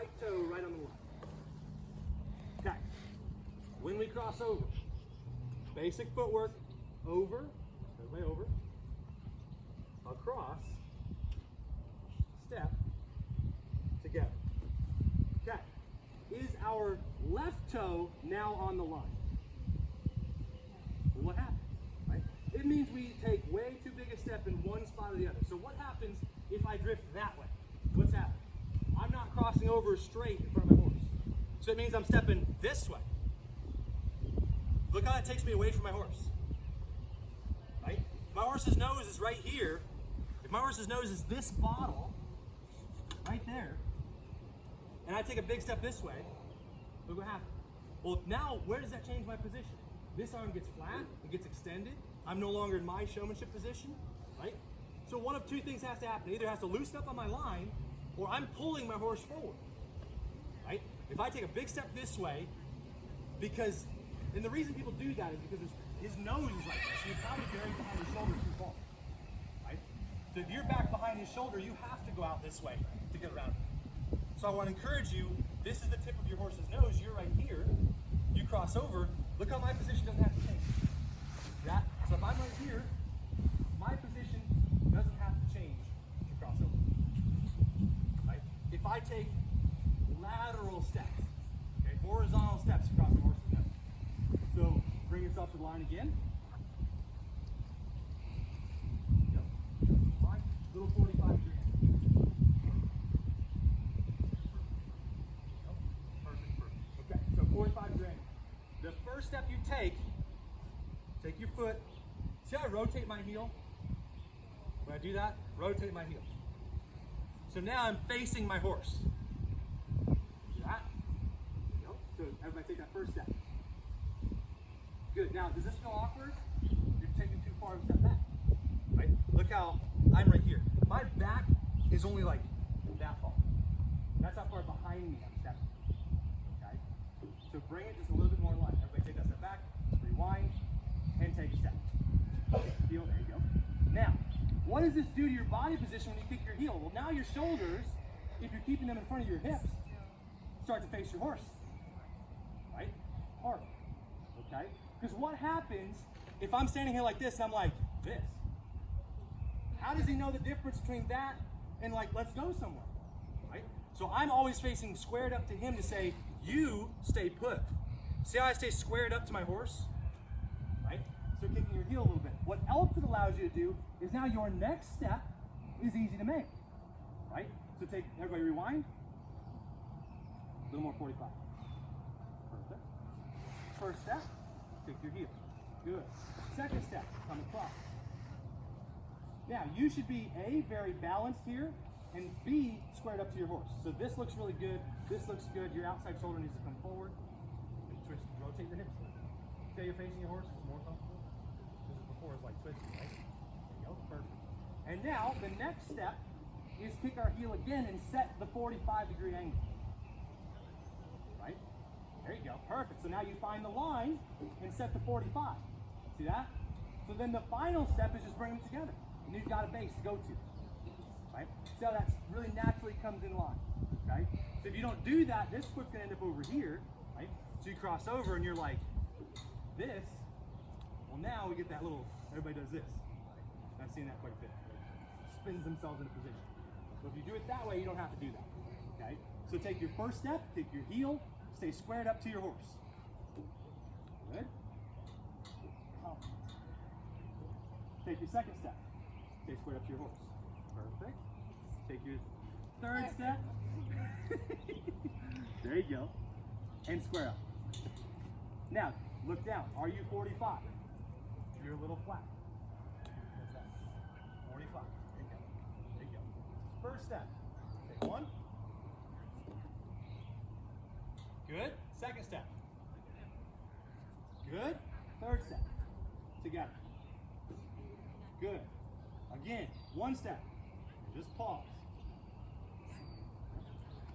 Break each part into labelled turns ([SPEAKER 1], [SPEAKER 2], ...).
[SPEAKER 1] right toe right on the line. Okay. When we cross over, basic footwork, over, everybody over, across, step, together. Okay. Is our left toe now on the line? Well, what happens? Right? It means we take way too big a step in one spot or the other. So what happens if I drift that way? What's happening? I'm not crossing over straight in front of my horse. So it means I'm stepping this way. Look how that takes me away from my horse. Right? If my horse's nose is right here. If my horse's nose is this bottle, right there, and I take a big step this way, look what happens. Well, now where does that change my position? This arm gets flat, it gets extended. I'm no longer in my showmanship position, right? So one of two things has to happen. It either has to loosen up on my line, or I'm pulling my horse forward, right? If I take a big step this way, and the reason people do that is because his nose is like this, so you're probably bearing behind his shoulder too far, right? So if you're back behind his shoulder, you have to go out this way to get around him. So I want to encourage you, this is the tip of your horse's nose, you're right here, you cross over, look how my position doesn't have to change. So if I'm right here, my position doesn't have to change to cross over. Right? If I take lateral steps, okay, horizontal steps across the horse's nose. So bring yourself to the line again. Yep. Line, little 45 degree. Perfect. Okay, so 45 degree. The first step you take your foot. See how I rotate my heel? When I do that, rotate my heel. So now I'm facing my horse. See that? So everybody take that first step. Good. Now, does this feel awkward? You're taking too far of a step back. Right? Look how I'm right here. My back is only like that far. That's how far behind me I'm stepping. Okay? So bring it just a little bit more in line. Everybody take that step back, rewind, and take a step. Heel, there you go. Now, what does this do to your body position when you kick your heel? Well, now your shoulders, if you're keeping them in front of your hips, start to face your horse. Right? Hard. Okay? Because what happens if I'm standing here like this and I'm like this? How does he know the difference between that and like, let's go somewhere? Right? So I'm always facing squared up to him to say, you stay put. See how I stay squared up to my horse? Right? So kicking your heel a little bit. What else it allows you to do is now your next step is easy to make. Right? So take, everybody rewind. A little more 45. Perfect. First step, kick your heel. Good. Second step, come across. Now, you should be A, very balanced here, and B, squared up to your horse. So this looks really good, this looks good, your outside shoulder needs to come forward. And twist, rotate the hips. Say you're facing your horse, it's more comfortable. This is before it's like twisting, right? There you go, perfect. And now, the next step is kick our heel again and set the 45-degree angle. Right? There you go, perfect. So now you find the line and set the 45. See that? So then the final step is just bring them together. And you've got a base to go to. Right? See how that really naturally comes in line. Okay? So if you don't do that, this foot's going to end up over here. Right? So you cross over and you're like this. Well, now we get that little, everybody does this. Right? I've seen that quite a bit. Spins themselves into position. So if you do it that way, you don't have to do that. Okay? So take your first step, take your heel, stay squared up to your horse. Good. Take your second step. Stay squared up to your horse. Perfect. Take your third step. There you go. And square up. Now, look down. Are you 45? You're a little flat. What's that? 45. There you go. There you go. First step. Take one. Good. Second step. Good. Third step. Together. Good. Again, one step. Just pause.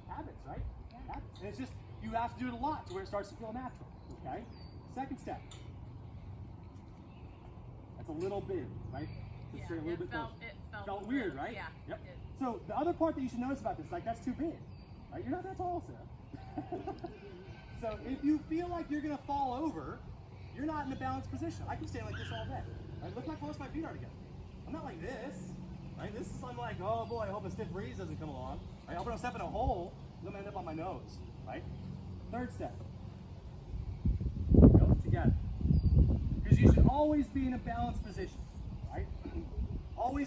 [SPEAKER 1] Habits, right? Habits. And it's just, you have to do it a lot to where it starts to feel natural. Okay? Second step. That's a little big, right? Just stay a little bit closer.
[SPEAKER 2] It felt
[SPEAKER 1] Felt weird, right?
[SPEAKER 2] Yeah.
[SPEAKER 1] Yep. So the other part that you should notice about this, like that's too big.
[SPEAKER 2] Right? You're not that tall, Sarah. So if you feel like you're gonna fall over, you're not in a balanced position. I can stand like this all day. Right? Look how close my feet are together. I'm not like this. Right? This is, I'm like, oh boy, I hope a stiff breeze doesn't come along. Right? I hope I don't step in a hole, I'm gonna end up on my nose. Right? Third step. There we go, together. Because you should always be in a balanced position.